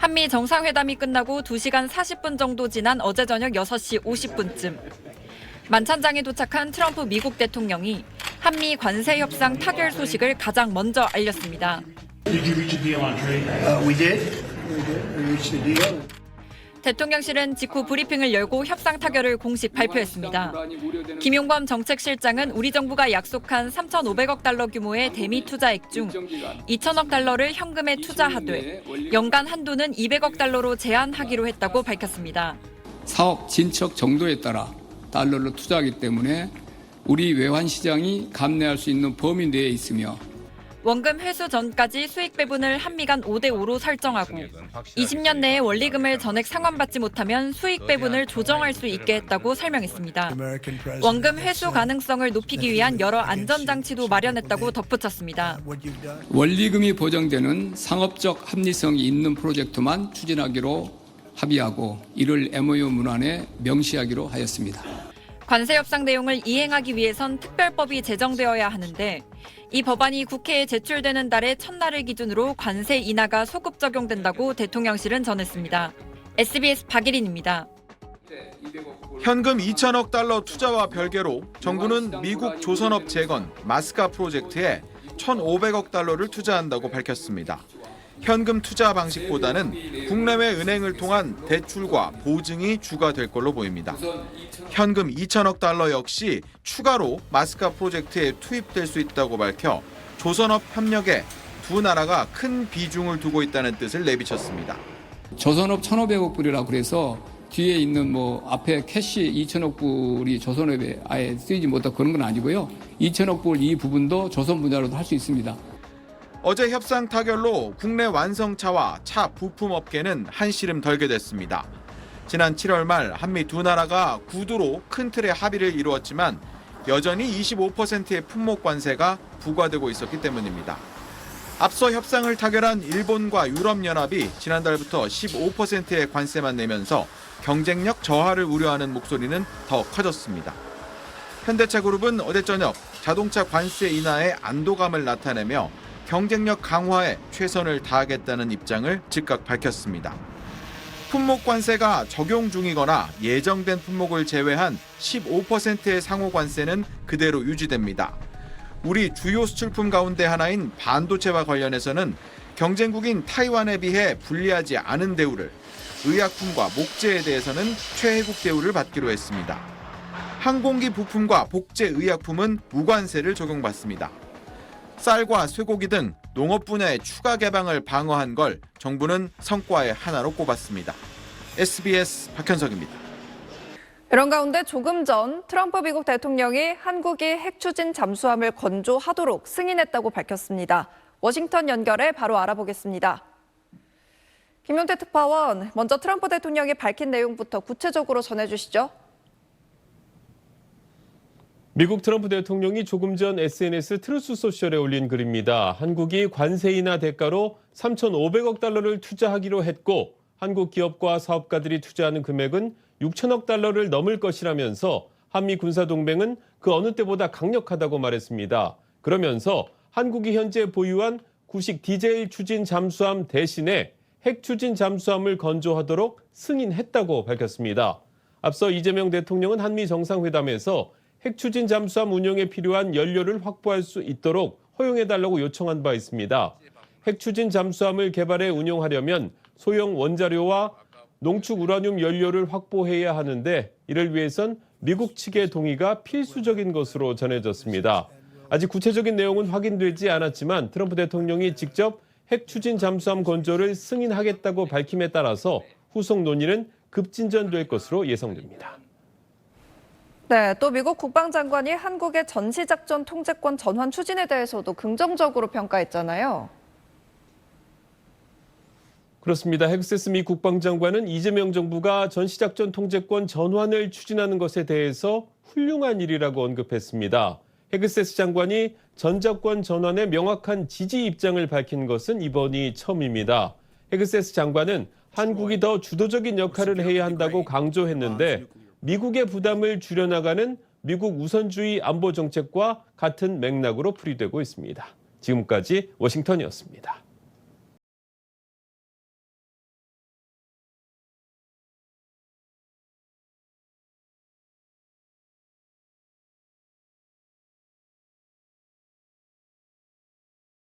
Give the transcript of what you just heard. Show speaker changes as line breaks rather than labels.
한미 정상회담이 끝나고 2시간 40분 정도 지난 어제 저녁 6시 50분쯤 만찬장에 도착한 트럼프 미국 대통령이 한미 관세 협상 타결 소식을 가장 먼저 알렸습니다. 대통령실은 직후 브리핑을 열고 협상 타결을 공식 발표했습니다. 김용범 정책실장은 우리 정부가 약속한 3,500억 달러 규모의 대미 투자액 중 2천억 달러를 현금에 투자하되 연간 한도는 200억 달러로 제한하기로 했다고 밝혔습니다.
사업 진척 정도에 따라 달러를 투자하기 때문에 우리 외환 시장이 감내할 수 있는 범위 내에 있으며
원금 회수 전까지 수익 배분을 한미 간 5대5로 설정하고 20년 내에 원리금을 전액 상환받지 못하면 수익 배분을 조정할 수 있게 했다고 설명했습니다. 원금 회수 가능성을 높이기 위한 여러 안전장치도 마련했다고 덧붙였습니다.
원리금이 보장되는 상업적 합리성이 있는 프로젝트만 추진하기로 합의하고 이를 MOU 문안에 명시하기로 하였습니다.
관세 협상 내용을 이행하기 위해선 특별법이 제정되어야 하는데 이 법안이 국회에 제출되는 달의 첫날을 기준으로 관세 인하가 소급 적용된다고 대통령실은 전했습니다. SBS 박예린입니다.
현금 2천억 달러 투자와 별개로 정부는 미국 조선업 재건 마스카 프로젝트에 1,500억 달러를 투자한다고 밝혔습니다. 현금 투자 방식보다는 국내외 은행을 통한 대출과 보증이 주가 될 걸로 보입니다. 현금 2천억 달러 역시 추가로 마스카 프로젝트에 투입될 수 있다고 밝혀 조선업 협력에 두 나라가 큰 비중을 두고 있다는 뜻을 내비쳤습니다.
조선업 1,500억 불이라고 그래서 뒤에 있는 앞에 캐시 2천억 불이 조선업에 아예 쓰이지 못하고 그런 건 아니고요. 2천억 불 이 부분도 조선 분야로도 할 수 있습니다.
어제 협상 타결로 국내 완성차와 차 부품업계는 한시름 덜게 됐습니다. 지난 7월 말 한미 두 나라가 구두로 큰 틀의 합의를 이루었지만 여전히 25%의 품목 관세가 부과되고 있었기 때문입니다. 앞서 협상을 타결한 일본과 유럽연합이 지난달부터 15%의 관세만 내면서 경쟁력 저하를 우려하는 목소리는 더 커졌습니다. 현대차그룹은 어제 저녁 자동차 관세 인하에 안도감을 나타내며 경쟁력 강화에 최선을 다하겠다는 입장을 즉각 밝혔습니다. 품목 관세가 적용 중이거나 예정된 품목을 제외한 15%의 상호 관세는 그대로 유지됩니다. 우리 주요 수출품 가운데 하나인 반도체와 관련해서는 경쟁국인 타이완에 비해 불리하지 않은 대우를, 의약품과 목재에 대해서는 최혜국 대우를 받기로 했습니다. 항공기 부품과 복제 의약품은 무관세를 적용받습니다. 쌀과 쇠고기 등 농업 분야의 추가 개방을 방어한 걸 정부는 성과의 하나로 꼽았습니다. SBS 박현석입니다.
이런 가운데 조금 전 트럼프 미국 대통령이 한국이 핵 추진 잠수함을 건조하도록 승인했다고 밝혔습니다. 워싱턴 연결해 바로 알아보겠습니다. 김용태 특파원, 먼저 트럼프 대통령이 밝힌 내용부터 구체적으로 전해주시죠.
미국 트럼프 대통령이 조금 전 SNS 트루스 소셜에 올린 글입니다. 한국이 관세 인하 대가로 3,500억 달러를 투자하기로 했고 한국 기업과 사업가들이 투자하는 금액은 6천억 달러를 넘을 것이라면서 한미 군사동맹은 그 어느 때보다 강력하다고 말했습니다. 그러면서 한국이 현재 보유한 구식 디젤 추진 잠수함 대신에 핵 추진 잠수함을 건조하도록 승인했다고 밝혔습니다. 앞서 이재명 대통령은 한미 정상회담에서 핵 추진 잠수함 운용에 필요한 연료를 확보할 수 있도록 허용해달라고 요청한 바 있습니다. 핵 추진 잠수함을 개발해 운용하려면 소형 원자료와 농축 우라늄 연료를 확보해야 하는데 이를 위해선 미국 측의 동의가 필수적인 것으로 전해졌습니다. 아직 구체적인 내용은 확인되지 않았지만 트럼프 대통령이 직접 핵 추진 잠수함 건조를 승인하겠다고 밝힘에 따라서 후속 논의는 급진전될 것으로 예상됩니다.
네, 또 미국 국방장관이 한국의 전시작전 통제권 전환 추진에 대해서도 긍정적으로 평가했잖아요.
그렇습니다. 헥세스 미 국방장관은 이재명 정부가 전시작전 통제권 전환을 추진하는 것에 대해서 훌륭한 일이라고 언급했습니다. 헥세스 장관이 전작권 전환에 명확한 지지 입장을 밝힌 것은 이번이 처음입니다. 헥세스 장관은 한국이 더 주도적인 역할을 해야 한다고 강조했는데 미국의 부담을 줄여나가는 미국 우선주의 안보 정책과 같은 맥락으로 풀이되고 있습니다. 지금까지 워싱턴이었습니다.